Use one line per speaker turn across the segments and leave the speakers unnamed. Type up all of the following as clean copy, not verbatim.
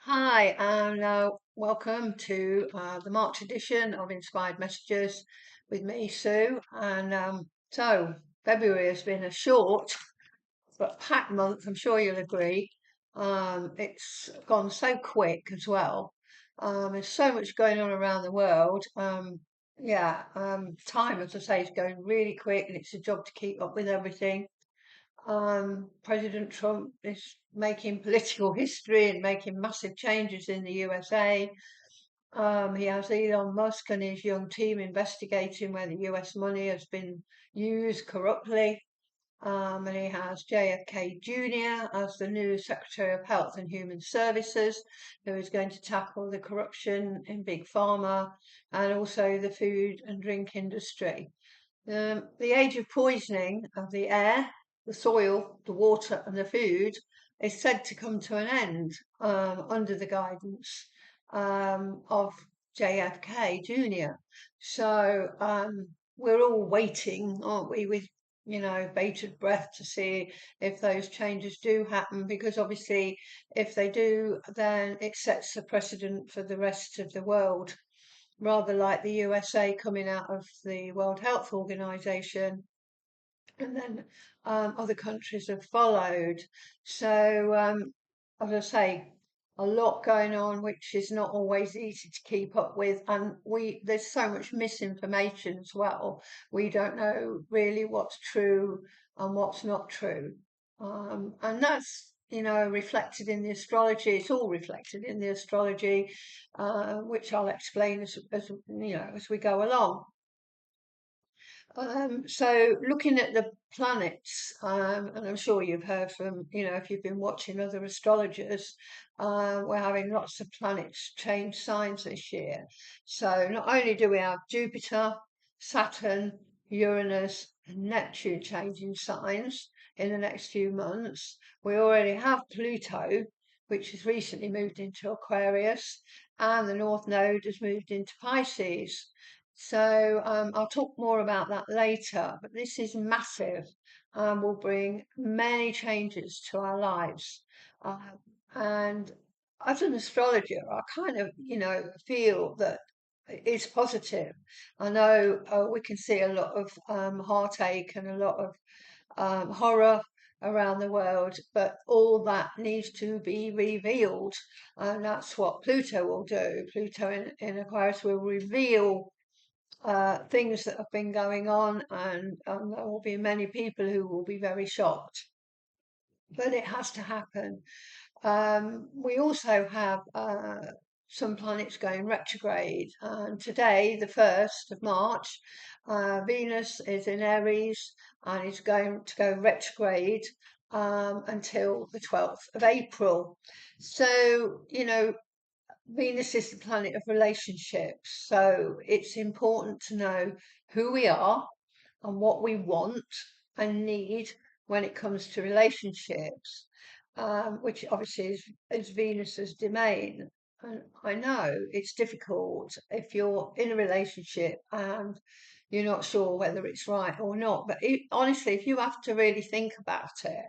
Hi, and welcome to the March edition of Inspired Messages with me, Sue. And February has been a short but packed month, I'm sure you'll agree. It's gone so quick as well. There's so much going on around the world. Time, as I say, is going really quick, and it's a job to keep up with everything. President Trump is making political history and making massive changes in the USA. He has Elon Musk and his young team investigating where the US money has been used corruptly. And he has JFK Jr. as the new Secretary of Health and Human Services, who is going to tackle the corruption in Big Pharma and also the food and drink industry. The age of poisoning of the air, the soil, the water, and the food is said to come to an end under the guidance of JFK Jr. So we're all waiting, aren't we, with bated breath to see if those changes do happen, because obviously, if they do, then it sets the precedent for the rest of the world, rather like the USA coming out of the World Health Organization, and then other countries have followed. So, as I say, a lot going on, which is not always easy to keep up with, and there's so much misinformation as well. We don't know really what's true and what's not true, and that's reflected in the astrology. It's all reflected in the astrology, which I'll explain as we go along. So looking at the planets, and I'm sure you've heard from, if you've been watching other astrologers, we're having lots of planets change signs this year. So not only do we have Jupiter, Saturn, Uranus, and Neptune changing signs in the next few months, we already have Pluto, which has recently moved into Aquarius, and the North Node has moved into Pisces. So I'll talk more about that later, but this is massive and will bring many changes to our lives. Uh, and as an astrologer, I kind of, feel that it's positive. I know we can see a lot of heartache and a lot of horror around the world, but all that needs to be revealed, and that's what Pluto will do. Pluto in Aquarius will reveal things that have been going on, and there will be many people who will be very shocked. But it has to happen. We also have some planets going retrograde. And today, the 1st of March, Venus is in Aries and is going to go retrograde until the 12th of April. So, Venus is the planet of relationships, so it's important to know who we are and what we want and need when it comes to relationships, which obviously is Venus's domain. And I know it's difficult if you're in a relationship and you're not sure whether it's right or not. But honestly, if you have to really think about it,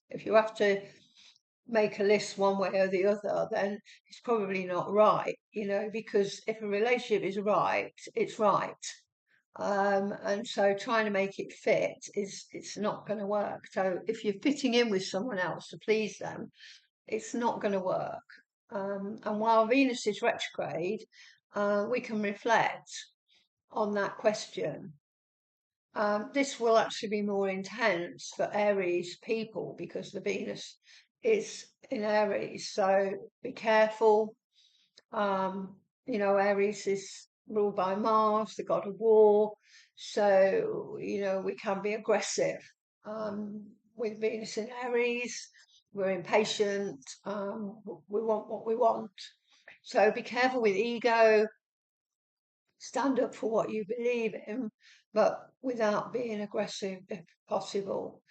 if you have to make a list one way or the other, then it's probably not right, because if a relationship is right, it's right. And so trying to make it fit it's not going to work. So if you're fitting in with someone else to please them, it's not going to work. And while Venus is retrograde, we can reflect on that question. This will actually be more intense for Aries people because the Venus is in Aries. So be careful. Aries is ruled by Mars, the god of war. So, we can be aggressive with Venus in Aries. We're impatient. We want what we want. So be careful with ego. Stand up for what you believe in, but without being aggressive if possible.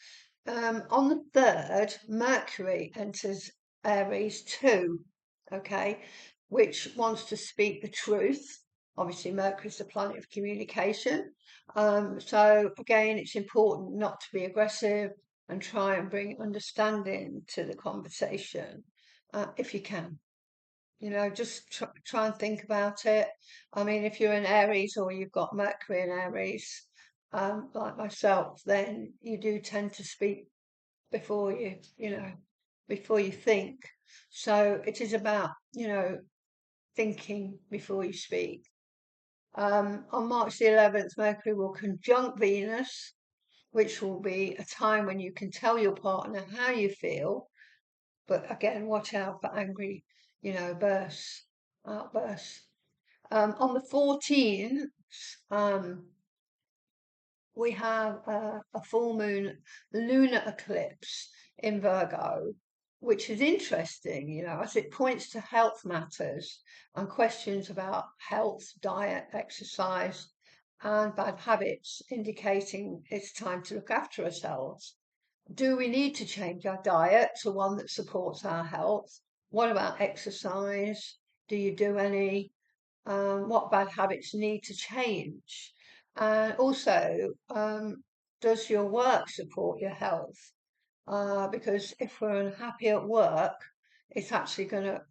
On the 3rd, Mercury enters Aries too, okay, which wants to speak the truth. Obviously, Mercury is the planet of communication. So again, it's important not to be aggressive and try and bring understanding to the conversation if you can. You know, just try and think about it. I mean, if you're in Aries or you've got Mercury in Aries, like myself, then you do tend to speak before before you think. So it is about, thinking before you speak. On March the 11th, Mercury will conjunct Venus, which will be a time when you can tell your partner how you feel. But again, watch out for angry, outbursts. On the 14th, we have a full moon lunar eclipse in Virgo, which is interesting, as it points to health matters and questions about health, diet, exercise, and bad habits, indicating it's time to look after ourselves. Do we need to change our diet to one that supports our health? What about exercise? Do you do any? What bad habits need to change? And also, does your work support your health? Because if we're unhappy at work, it's actually going to,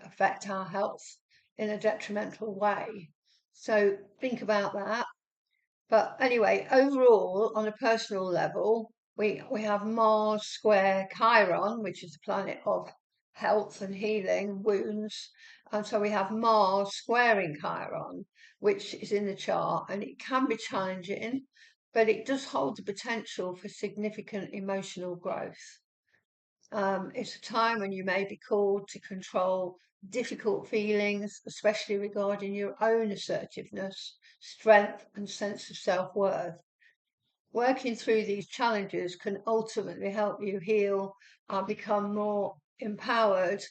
affect our health in a detrimental way. So think about that. But anyway, overall, on a personal level, we have Mars square Chiron, which is the planet of health and healing, wounds. And so we have Mars squaring Chiron, which is in the chart, and it can be challenging, but it does hold the potential for significant emotional growth. It's a time when you may be called to control difficult feelings, especially regarding your own assertiveness, strength, and sense of self worth. Working through these challenges can ultimately help you heal and become more empowered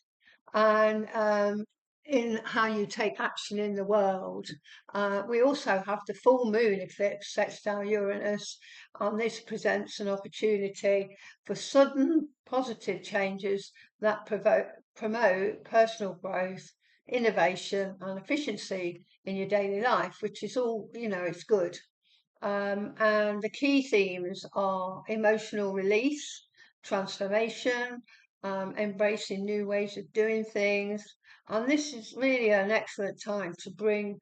and in how you take action in the world. We also have the full moon eclipse sextile Uranus, and this presents an opportunity for sudden positive changes that promote personal growth, innovation, and efficiency in your daily life, which is all, it's good. And the key themes are emotional release, transformation, embracing new ways of doing things. And this is really an excellent time to bring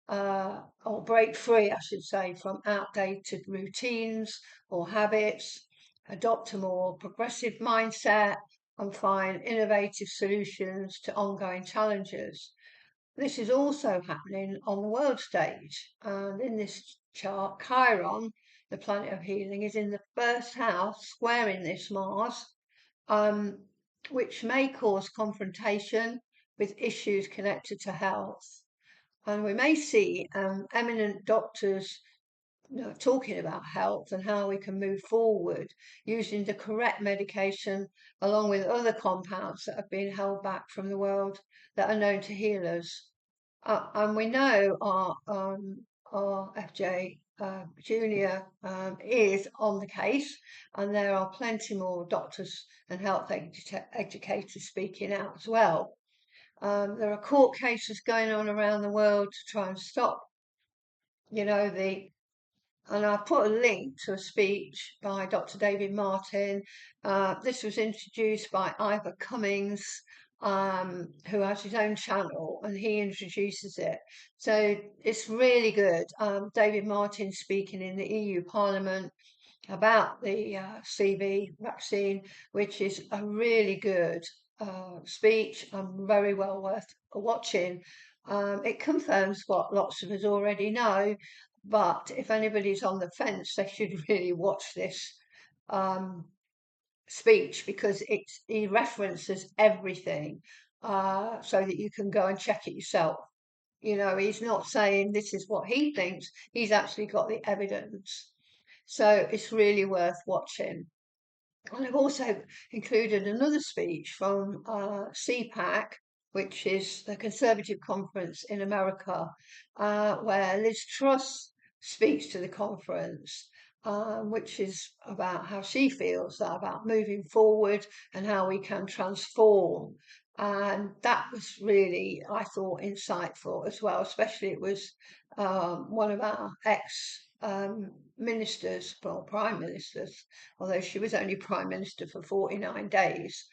or break free, I should say, from outdated routines or habits, adopt a more progressive mindset, and find innovative solutions to ongoing challenges. This is also happening on the world stage. And in this chart, Chiron, the planet of healing, is in the first house, squaring this Mars, which may cause confrontation with issues connected to health. And we may see eminent doctors talking about health and how we can move forward using the correct medication along with other compounds that have been held back from the world that are known to heal us. And we know our FJ Junior is on the case, and there are plenty more doctors and health educators speaking out as well. There are court cases going on around the world to try and stop, and I've put a link to a speech by Dr. David Martin. This was introduced by Ivor Cummings, who has his own channel, and he introduces it. So it's really good. David Martin speaking in the EU Parliament about the CV vaccine, which is a really good speech and very well worth watching. It confirms what lots of us already know, but if anybody's on the fence, they should really watch this speech because he references everything so that you can go and check it yourself. He's not saying this is what he thinks, he's actually got the evidence. So it's really worth watching. And I've also included another speech from CPAK, which is the Conservative Conference in America, where Liz Truss speaks to the conference, which is about how she feels about moving forward and how we can transform. And that was really, I thought, insightful as well, especially it was one of our ex ministers, well, prime ministers, although she was only prime minister for 49 days.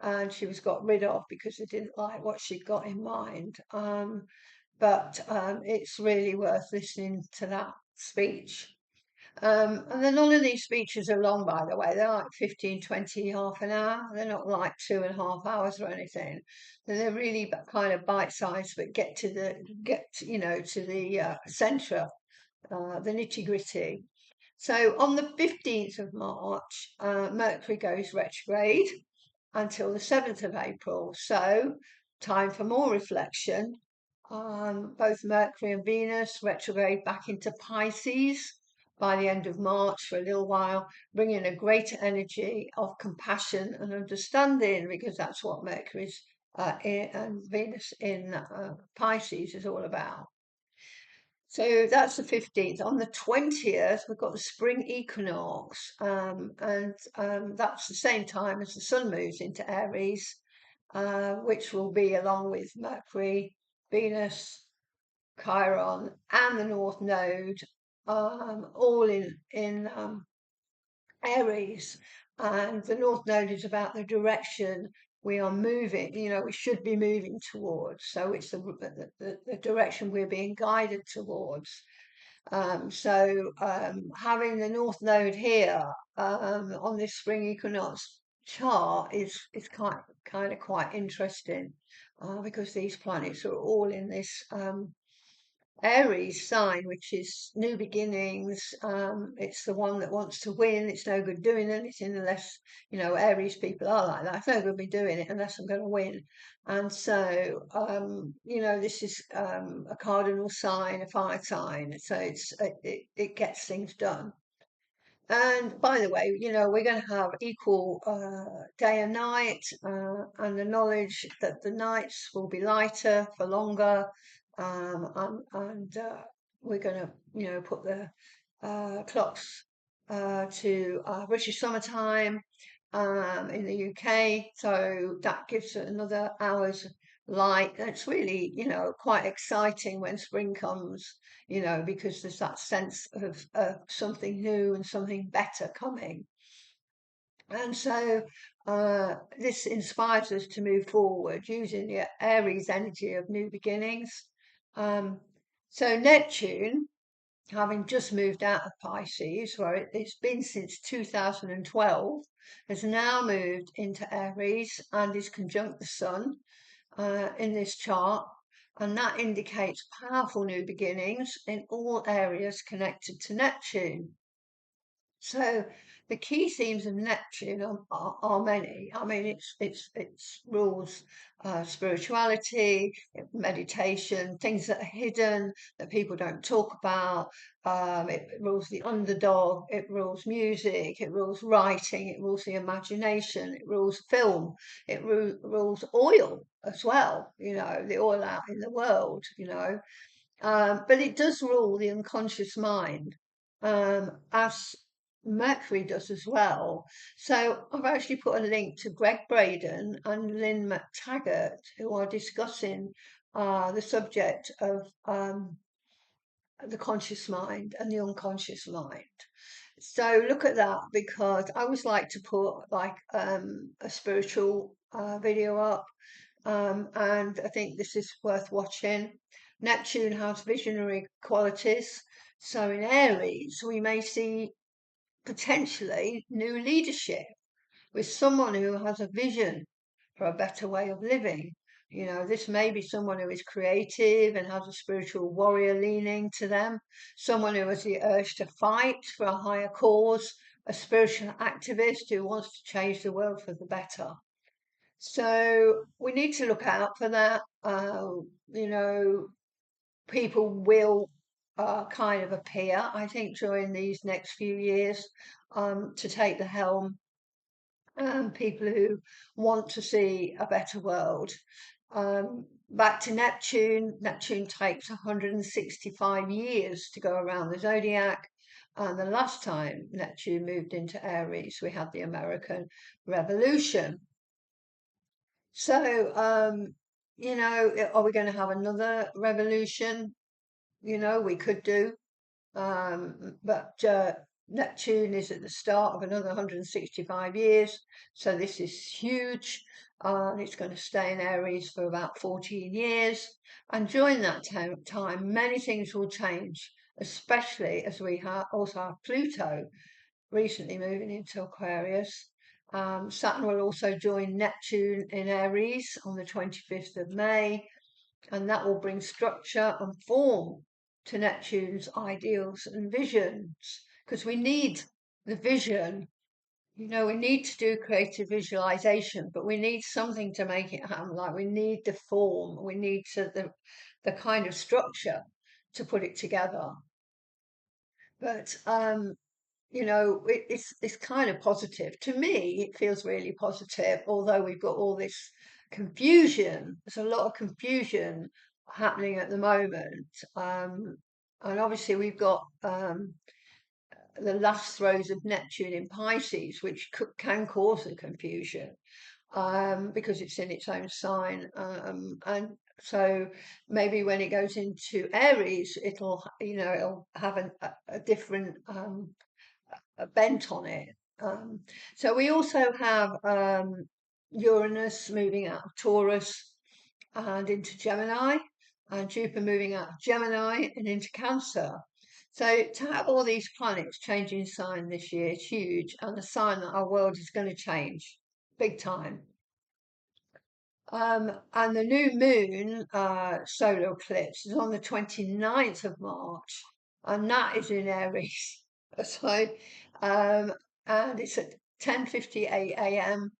and she was got rid of because they didn't like what she'd got in mind. But it's really worth listening to that speech. And then none of these speeches are long, by the way. They're like 15, 20, half an hour. They're not like 2.5 hours or anything. They're really kind of bite-sized, but get to the centre, the nitty-gritty. So on the 15th of March, Mercury goes retrograde until the 7th of April. So time for more reflection. Both Mercury and Venus retrograde back into Pisces by the end of March for a little while, bringing a greater energy of compassion and understanding, because that's what Mercury's and Venus in Pisces is all about. So that's the 15th. On the 20th, we've got the spring equinox, and that's the same time as the sun moves into Aries, which will be along with Mercury, Venus, Chiron, and the North Node, all in Aries. And the North Node is about the direction we are moving, we should be moving towards. So it's the direction we're being guided towards. So having the North Node here on this spring equinox chart is kind of quite interesting, because these planets are all in this Aries sign, which is new beginnings. It's the one that wants to win. It's no good doing anything unless, Aries people are like that. It's no good me doing it unless I'm going to win. And so, this is a cardinal sign, a fire sign. So it gets things done. And by the way, we're going to have equal day and night, and the knowledge that the nights will be lighter for longer, and we're going to, put the clocks to British summertime in the UK, so that gives it another hour's light. It's really, quite exciting when spring comes, because there's that sense of something new and something better coming. And so this inspires us to move forward using the Aries energy of new beginnings. So Neptune, having just moved out of Pisces, where it's been since 2012, has now moved into Aries and is conjunct the Sun in this chart. And that indicates powerful new beginnings in all areas connected to Neptune. So the key themes of Neptune are many. I mean, it's rules spirituality, meditation, things that are hidden that people don't talk about. It rules the underdog. It rules music. It rules writing. It rules the imagination. It rules film. It rules oil as well. The oil out in the world. But it does rule the unconscious mind, as Mercury does as well. So I've actually put a link to Greg Braden and Lyn Mactaggett, who are discussing the subject of the conscious mind and the unconscious mind. So look at that, because I always like to put like a spiritual video up, and I think this is worth watching. Neptune has visionary qualities. So in Aries, we may see potentially new leadership with someone who has a vision for a better way of living. This may be someone who is creative and has a spiritual warrior leaning to them, someone who has the urge to fight for a higher cause, a spiritual activist who wants to change the world for the better. So we need to look out for that. People will kind of appear, I think, during these next few years to take the helm. People who want to see a better world. Back to Neptune. Neptune takes 165 years to go around the zodiac. And the last time Neptune moved into Aries, we had the American Revolution. So, are we going to have another revolution? We could do. But Neptune is at the start of another 165 years. So this is huge. and it's going to stay in Aries for about 14 years. And during that time, many things will change, especially as we also have Pluto recently moving into Aquarius. Saturn will also join Neptune in Aries on the 25th of May, and that will bring structure and form to Neptune's ideals and visions, because we need the vision. You know, we need to do creative visualization, but we need something to make it happen. Like we need the form, we need the kind of structure to put it together. But you know, it's kind of positive. To me, it feels really positive, although we've got all this confusion. There's a lot of confusion happening at the moment. And obviously we've got the last throes of Neptune in Pisces, which can cause the confusion because it's in its own sign. And so maybe when it goes into Aries, it'll have a different a bent on it. So we also have Uranus moving out of Taurus and into Gemini, and Jupiter moving out of Gemini and into Cancer. So to have all these planets changing sign this year is huge, and a sign that our world is going to change big time. And the new moon solar eclipse is on the 29th of March, and that is in Aries. So, and it's at 10:58 a.m.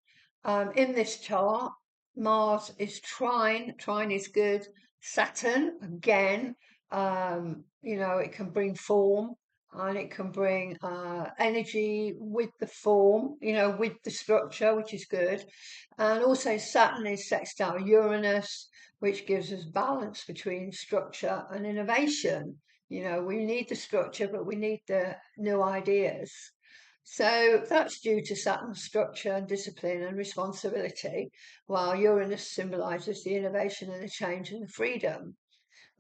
In this chart, Mars is trine. Trine is good. Saturn again. You know, it can bring form and it can bring energy with the form. You know, with the structure, which is good. And also Saturn is sextile Uranus, which gives us balance between structure and innovation. You know, we need the structure, but we need the new ideas. So that's due to Saturn's structure and discipline and responsibility, while Uranus symbolises the innovation and the change and the freedom.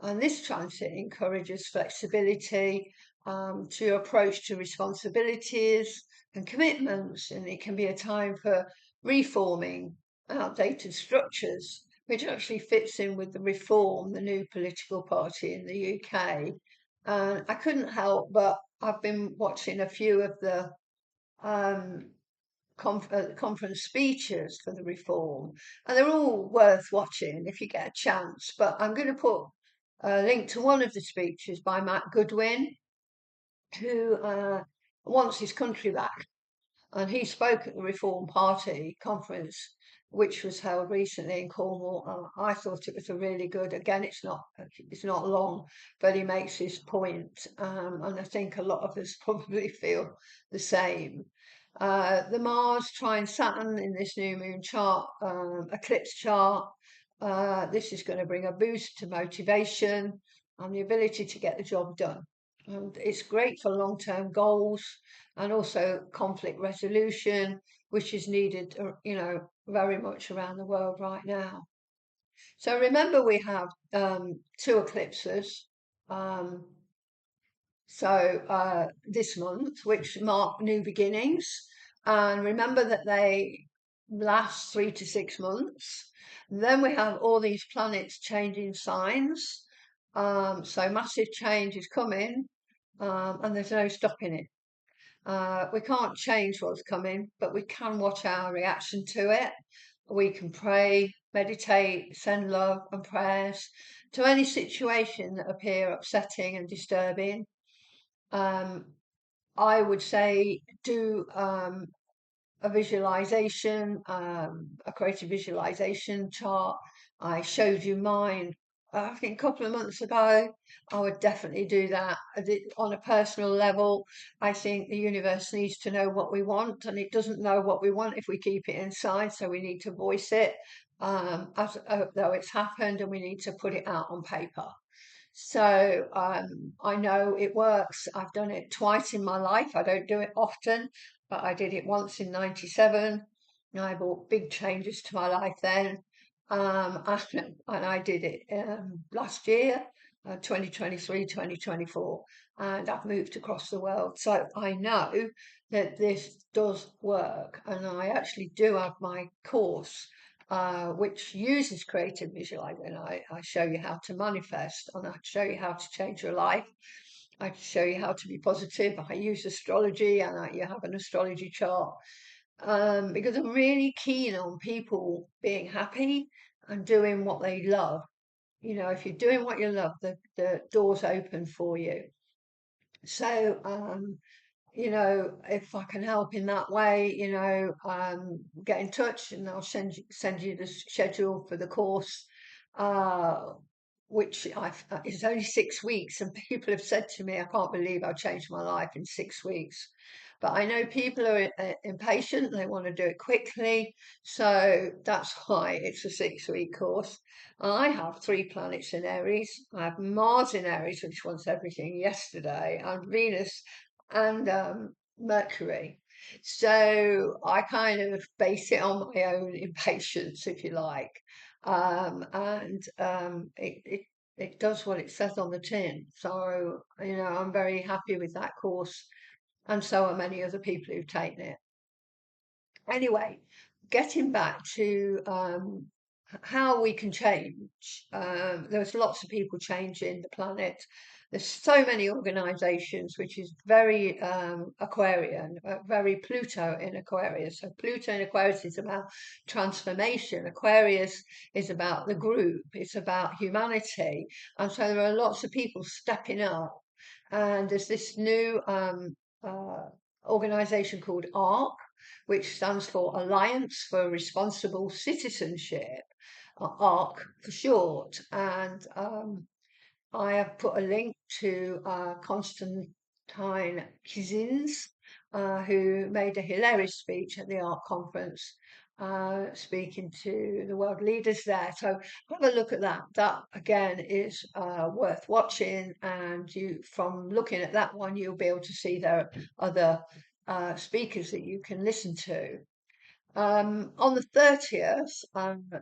And this transit encourages flexibility to your approach to responsibilities and commitments, and it can be a time for reforming outdated structures, which actually fits in with the Reform, the new political party in the UK. And I couldn't help but I've been watching a few of the um, conference speeches for the Reform, and they're all worth watching if you get a chance. But I'm going to put a link to one of the speeches by Goodwin, who wants his country back. And he spoke at the Reform Party conference, which was held recently in Cornwall. I thought it was a really good. Again, it's not long, but he makes his point, and I think a lot of us probably feel the same. The Mars trine Saturn in this new moon chart, eclipse chart. This is going to bring a boost to motivation and the ability to get the job done. And it's great for long-term goals and also conflict resolution, which is needed, you know, very much around the world right now. So remember, we have two eclipses. This month, which mark new beginnings, and remember that they last 3 to 6 months. Then we have all these planets changing signs. So massive change is coming, and there's no stopping it. We can't change what's coming, but we can watch our reaction to it. We can pray, meditate, send love and prayers to any situation that appear upsetting and disturbing. I would say do a visualization, a creative visualization chart. I showed you mine, I think a couple of months ago. I would definitely do that. On a personal level, I think the universe needs to know what we want, and it doesn't know what we want if we keep it inside, so we need to voice it though it's happened, and we need to put it out on paper. So I know it works. I've done it twice in my life. I don't do it often, but I did it once in '97. I brought big changes to my life then. And I did it last year, 2023, 2024, and I've moved across the world. So I know that this does work, and I actually do have my course which uses creative visualizing. I show you how to manifest, and I show you how to change your life. I show you how to be positive. I use astrology, and you have an astrology chart, because I'm really keen on people being happy and doing what they love. You know, if you're doing what you love, the door's open for you. So, you know, if I can help in that way, you know, get in touch and I'll send you the schedule for the course, uh, which it's only 6 weeks, and people have said to me, I can't believe I changed my life in 6 weeks. But I know people are impatient, they want to do it quickly, so that's why it's a 6 week course. I have 3 planets in Aries. I have Mars in Aries, which wants everything yesterday, and Venus and Mercury. So I kind of base it on my own impatience, if you like. It does what it says on the tin. So, you know, I'm very happy with that course, and so are many other people who've taken it. Anyway, getting back to how we can change. There's lots of people changing the planet. There's so many organizations, which is very Aquarian, very Pluto in Aquarius. So Pluto in Aquarius is about transformation. Aquarius is about the group. It's about humanity. And so there are lots of people stepping up. And there's this new organization called ARC, which stands for Alliance for Responsible Citizenship, ARC for short. And I have put a link to Konstantin Kisins, who made a hilarious speech at the ARC conference, speaking to the world leaders there. So have a look at that. That again is worth watching, and you, from looking at that one, you'll be able to see there are other speakers that you can listen to. On the 30th,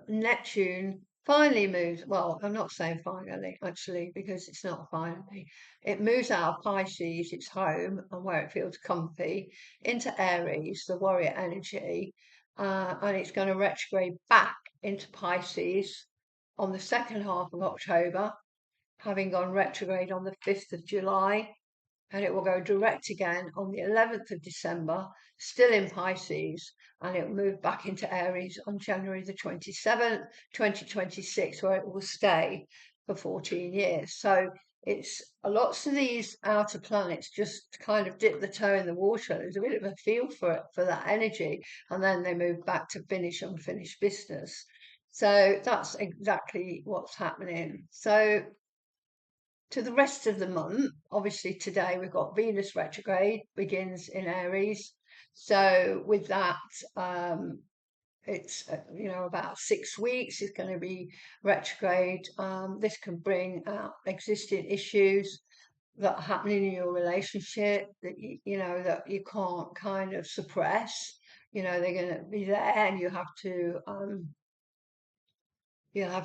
Neptune finally moves. Well, I'm not saying finally, actually, because it's not finally. It moves out of Pisces, its home and where it feels comfy, into Aries, the warrior energy, and it's going to retrograde back into Pisces on the second half of October, having gone retrograde on the 5th of July, and it will go direct again on the 11th of December, still in Pisces, and it will move back into Aries on January the 27th, 2026, where it will stay for 14 years. So it's lots of these outer planets just kind of dip the toe in the water. There's a bit of a feel for it, for that energy, and then they move back to finish unfinished business. So that's exactly what's happening. So to the rest of the month, obviously today we've got Venus retrograde begins in Aries. So with that, it's you know, about 6 weeks is going to be retrograde. This can bring out existing issues that are happening in your relationship that you know that you can't kind of suppress. You know, they're going to be there, and you have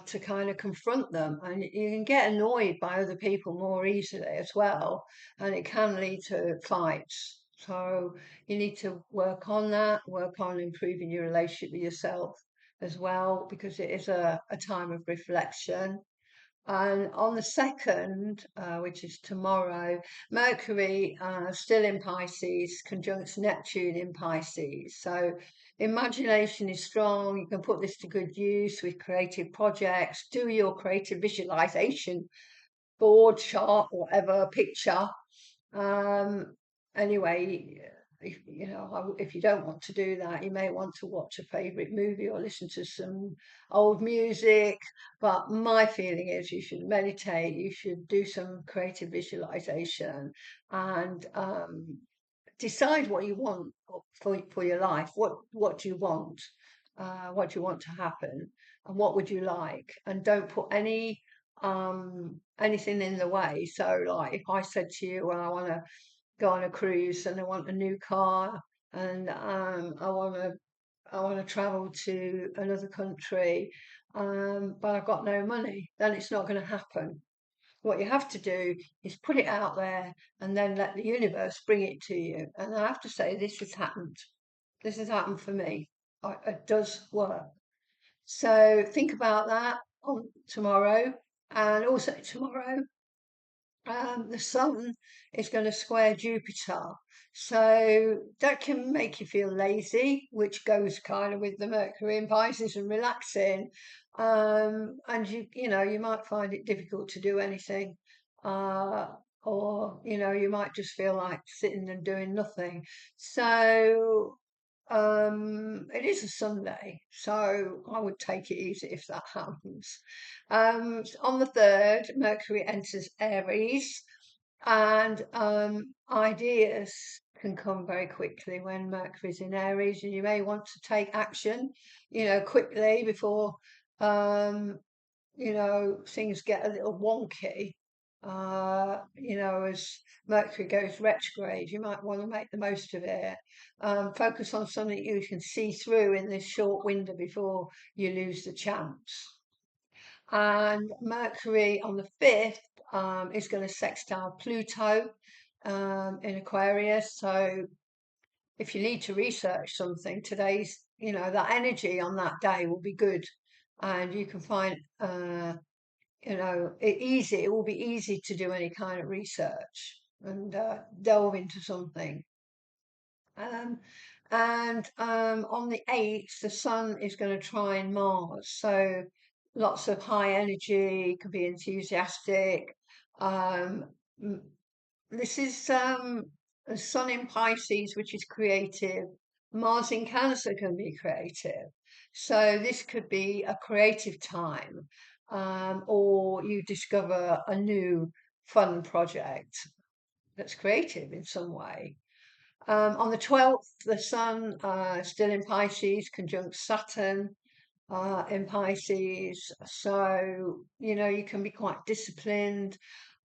to kind of confront them, and you can get annoyed by other people more easily as well, and it can lead to fights. So you need to work on that, work on improving your relationship with yourself as well, because it is a time of reflection. And on the 2nd, which is tomorrow, Mercury, still in Pisces, conjuncts Neptune in Pisces. So imagination is strong. You can put this to good use with creative projects. Do your creative visualization board, chart, whatever, picture. Anyway, if you don't want to do that, you may want to watch a favorite movie or listen to some old music. But my feeling is you should meditate, you should do some creative visualization, and decide what you want for your life. What do you want? What do you want to happen? And what would you like? And don't put anything in the way. So like if I said to you, well, I want to go on a cruise and I want a new car, and I want to travel to another country, but I've got no money, then it's not going to happen. What you have to do is put it out there and then let the universe bring it to you. And I have to say, this has happened. This has happened for me. It does work. So think about that on tomorrow, and also tomorrow the sun is going to square Jupiter. So that can make you feel lazy, which goes kind of with the Mercury in Pisces and relaxing. And you might find it difficult to do anything. Uh, or, you might just feel like sitting and doing nothing. So it is a Sunday, so I would take it easy if that happens. On the 3rd, Mercury enters Aries, and ideas can come very quickly when Mercury's in Aries, and you may want to take action, quickly before things get a little wonky. As Mercury goes retrograde, you might want to make the most of it. Focus on something you can see through in this short window before you lose the chance. And Mercury on the 5th is going to sextile Pluto in Aquarius. So if you need to research something, that energy on that day will be good. And you can find, it will be easy to do any kind of research and delve into something. And on the 8th, the sun is going to trine Mars. So lots of high energy, can be enthusiastic. Um, this is the sun in Pisces, which is creative. Mars in Cancer can be creative. So this could be a creative time, or you discover a new fun project that's creative in some way. On the 12th, the sun still in Pisces, conjunct Saturn in Pisces. So, you can be quite disciplined.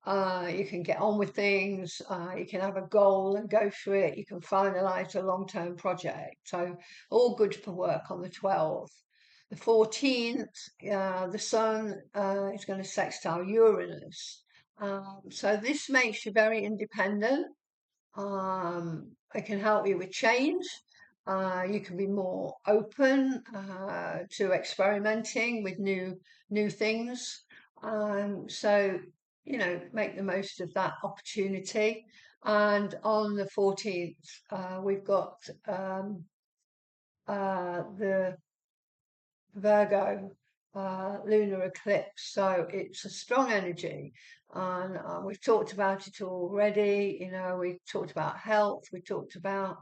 You can get on with things. You can have a goal and go for it. You can finalize a long-term project. So, all good for work on the 12th. The 14th, the sun is going to sextile Uranus. So, this makes you very independent. It can help you with change. You can be more open to experimenting with new things. So make the most of that opportunity. And on the 14th, we've got the Virgo lunar eclipse. So it's a strong energy. And we've talked about it already. We've talked about health. We talked about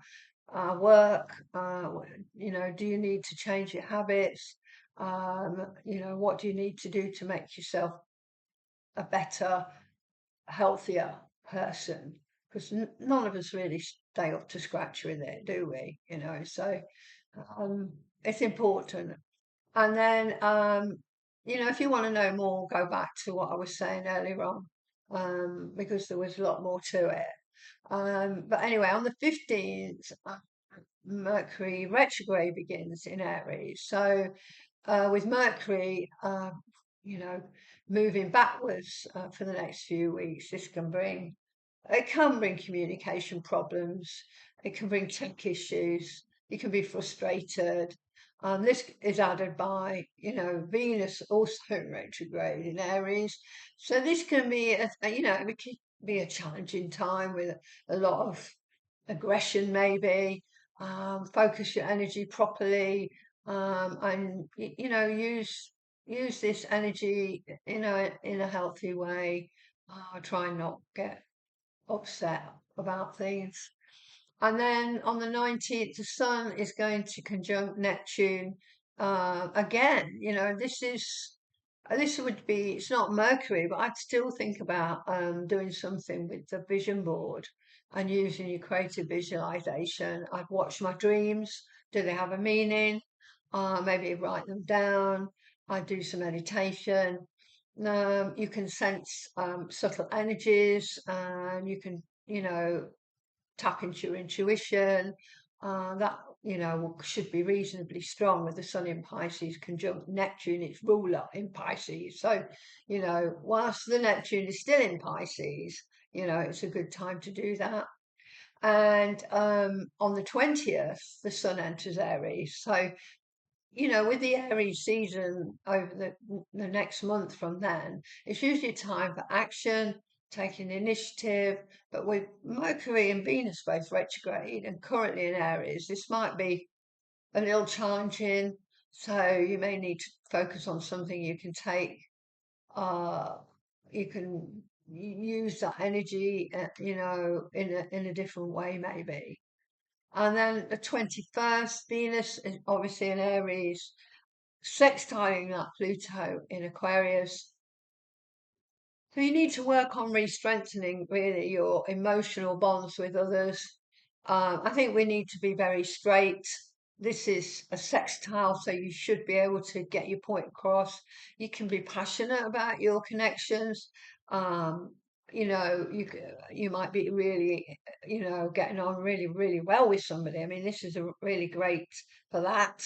work. Do you need to change your habits? What do you need to do to make yourself a better, healthier person? Because none of us really stay up to scratch with it, do we? So it's important. And then, if you want to know more, go back to what I was saying earlier on, because there was a lot more to it. But anyway, on the 15th, Mercury retrograde begins in Aries. So with Mercury, moving backwards for the next few weeks, it can bring communication problems. It can bring tech issues. You can be frustrated. This is added by, Venus also in retrograde in Aries. So this can be, it can be a challenging time with a lot of aggression, maybe. Focus your energy properly, and use this energy in a healthy way. Try and not get upset about things. And then on the 19th, the sun is going to conjunct Neptune again. This would be, it's not Mercury, but I'd still think about doing something with the vision board and using your creative visualization. I'd watch my dreams. Do they have a meaning? Maybe write them down. I'd do some meditation. You can sense subtle energies, and you can, tap into your intuition. That should be reasonably strong with the sun in Pisces conjunct Neptune, its ruler in Pisces. So, whilst the Neptune is still in Pisces, it's a good time to do that. And on the 20th, the sun enters Aries. So with the Aries season over the next month from then, it's usually time for action, taking initiative. But with Mercury and Venus both retrograde and currently in Aries, this might be a little challenging. So you may need to focus on something you can take. You can use that energy, in a different way, maybe. And then the 21st, Venus is obviously in Aries, sextiling that Pluto in Aquarius. So you need to work on re-strengthening really your emotional bonds with others. I think we need to be very straight. This is a sextile, so you should be able to get your point across. You can be passionate about your connections. Um, you might be really, getting on really, really well with somebody. I mean, this is a really great for that.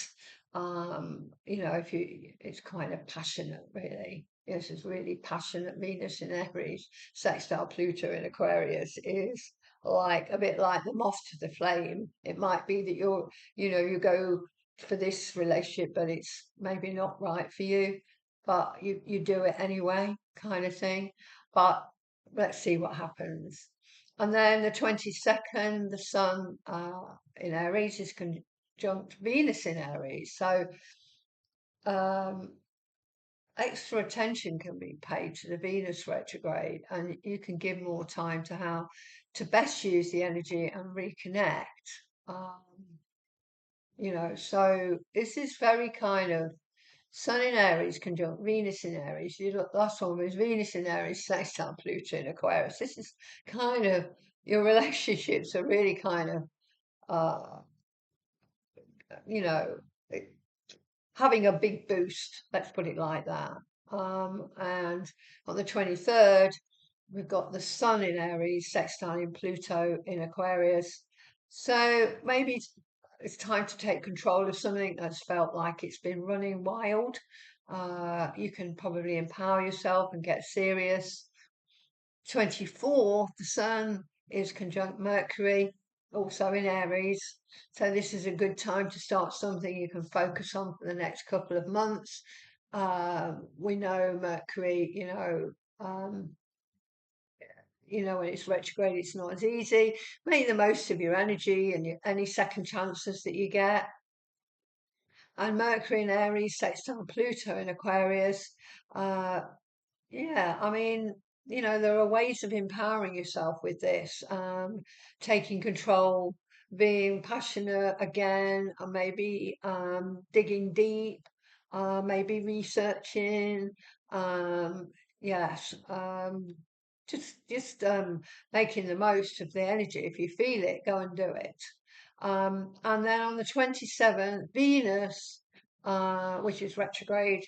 If it's kind of passionate, really. This is really passionate. Venus in Aries, sextile Pluto in Aquarius is like a bit like the moth to the flame. It might be that you go for this relationship, but it's maybe not right for you, but you do it anyway, kind of thing. But let's see what happens. And then the 22nd, the Sun in Aries is conjunct Venus in Aries. So um, extra attention can be paid to the Venus retrograde, and you can give more time to how to best use the energy and reconnect. Um, so this is very kind of Sun in Aries conjunct Venus in Aries. You look, last one was Venus in Aries, sextile Pluto in Aquarius. This is kind of your relationships are really kind of, uh, you know, having a big boost. Let's put it like that. And on the 23rd, we've got the Sun in Aries, sextiling Pluto in Aquarius. So maybe it's time to take control of something that's felt like it's been running wild. You can probably empower yourself and get serious. 24th, the Sun is conjunct Mercury, also in Aries. So this is a good time to start something you can focus on for the next couple of months. We know Mercury, um, when it's retrograde, it's not as easy. Make the most of your energy and any second chances that you get. And Mercury in Aries, sextile Pluto in Aquarius. Uh, yeah, I mean, there are ways of empowering yourself with this, taking control, being passionate again, and maybe digging deep, maybe researching. Um, yes, just making the most of the energy. If you feel it, go and do it. And then on the 27th, Venus, which is retrograde,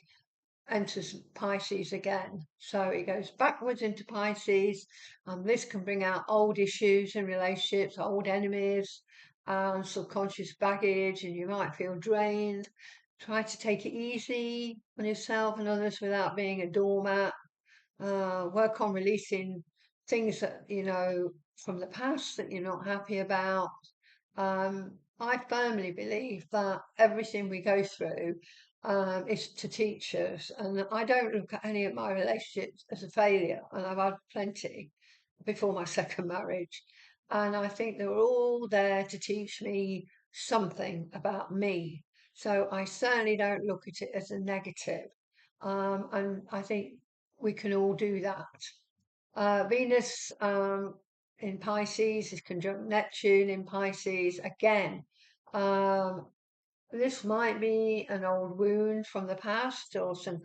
enters Pisces again. So it goes backwards into Pisces, and this can bring out old issues in relationships, old enemies, and subconscious baggage, and you might feel drained. Try to take it easy on yourself and others without being a doormat. Work on releasing things that from the past that you're not happy about. I firmly believe that everything we go through is to teach us, and I don't look at any of my relationships as a failure, and I've had plenty before my second marriage, and I think they were all there to teach me something about me. So I certainly don't look at it as a negative, and I think we can all do that. Venus in Pisces is conjunct Neptune in Pisces again. Um, this might be an old wound from the past, or some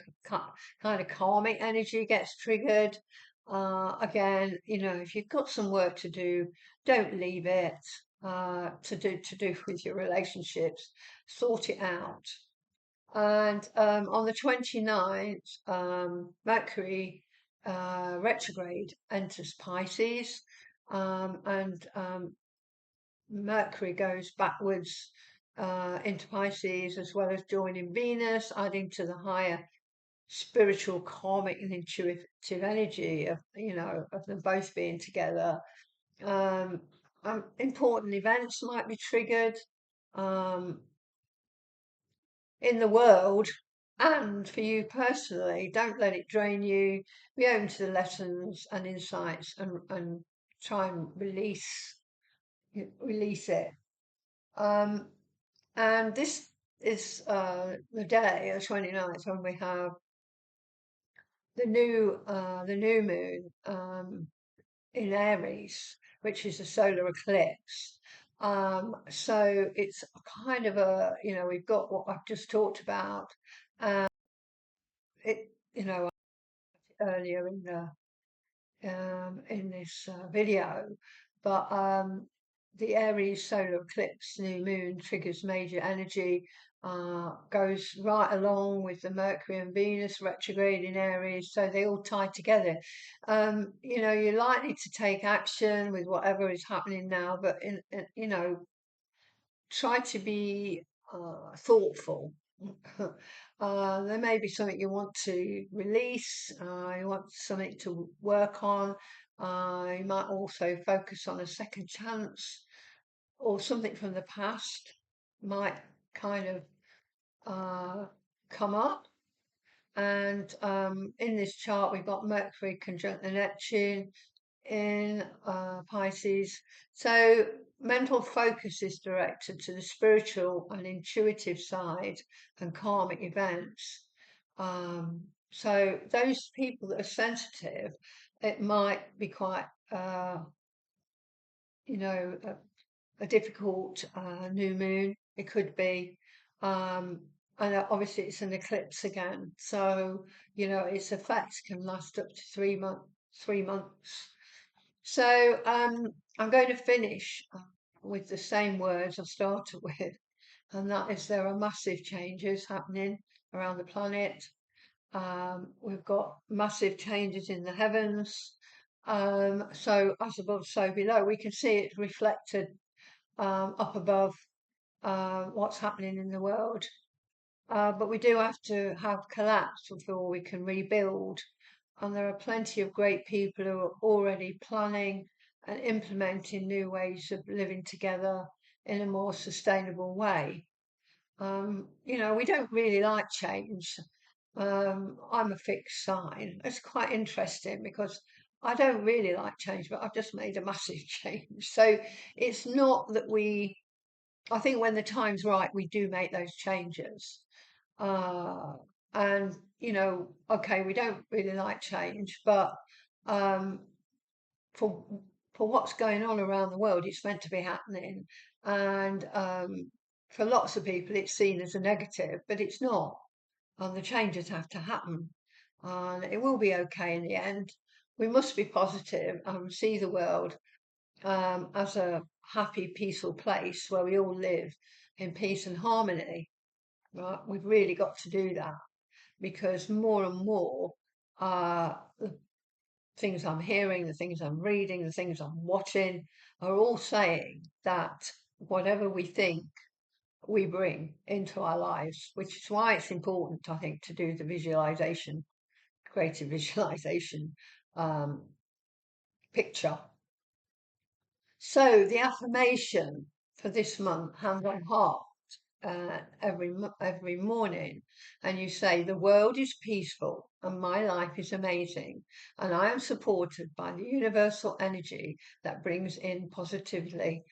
kind of karmic energy gets triggered. Again, if you've got some work to do, don't leave it to do with your relationships. Sort it out. And on the 29th, Mercury retrograde enters Pisces, and Mercury goes backwards into Pisces, as well as joining Venus, adding to the higher spiritual, karmic, and intuitive energy of them both being together. Um, Important events might be triggered. Um, in the world and for you personally. Don't let it drain you. Be open to the lessons and insights, and try and release it. And this is the day, the 29th, when we have the new moon in Aries, which is a solar eclipse. So it's kind of a, we've got what I've just talked about, and it, earlier in this video, but the Aries solar eclipse new moon triggers major energy, goes right along with the Mercury and Venus retrograde in Aries, so they all tie together. You're likely to take action with whatever is happening now, but try to be thoughtful. There may be something you want to release, you want something to work on. You might also focus on a second chance, or something from the past might kind of come up. And in this chart, we've got Mercury conjunct the Neptune in Pisces. So mental focus is directed to the spiritual and intuitive side and karmic events. So those people that are sensitive, it might be quite, a difficult new moon. It could be. And obviously it's an eclipse again. So, its effects can last up to 3 months. So I'm going to finish with the same words I started with, and that is there are massive changes happening around the planet. We've got massive changes in the heavens. So as above, so below. We can see it reflected up above what's happening in the world. But we do have to have collapse before we can rebuild. And there are plenty of great people who are already planning and implementing new ways of living together in a more sustainable way. We don't really like change. I'm a fixed sign. It's quite interesting because I don't really like change, but I've just made a massive change. So it's not that I think when the time's right, we do make those changes. And okay, we don't really like change, but um, for what's going on around the world, it's meant to be happening. And for lots of people, it's seen as a negative, but it's not. And the changes have to happen, and it will be okay in the end. We must be positive and see the world as a happy, peaceful place where we all live in peace and harmony. Right? We've really got to do that, because more and more the things I'm hearing, the things I'm reading, the things I'm watching are all saying that whatever we think, we bring into our lives, which is why it's important, I think, to do the visualization, creative visualization picture. So the affirmation for this month, hand on heart, every morning, and you say, the world is peaceful and my life is amazing, and I am supported by the universal energy that brings in positivity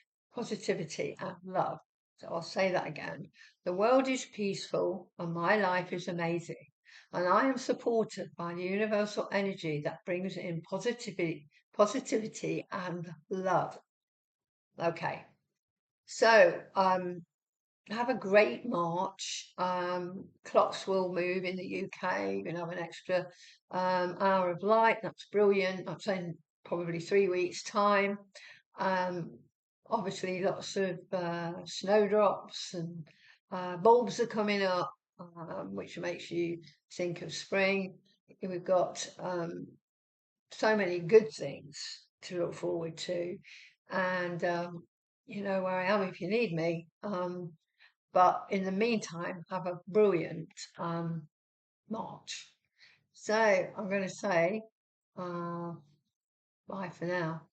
and love. So I'll say that again. The world is peaceful and my life is amazing, and I am supported by the universal energy that brings in positivity and love. Okay, so have a great March. Clocks will move in the UK. You can have an extra hour of light. That's brilliant. That's in probably 3 weeks' time. Obviously, lots of snowdrops and bulbs are coming up, which makes you think of spring. We've got so many good things to look forward to. And you know where I am if you need me. But in the meantime, have a brilliant March. So I'm going to say bye for now.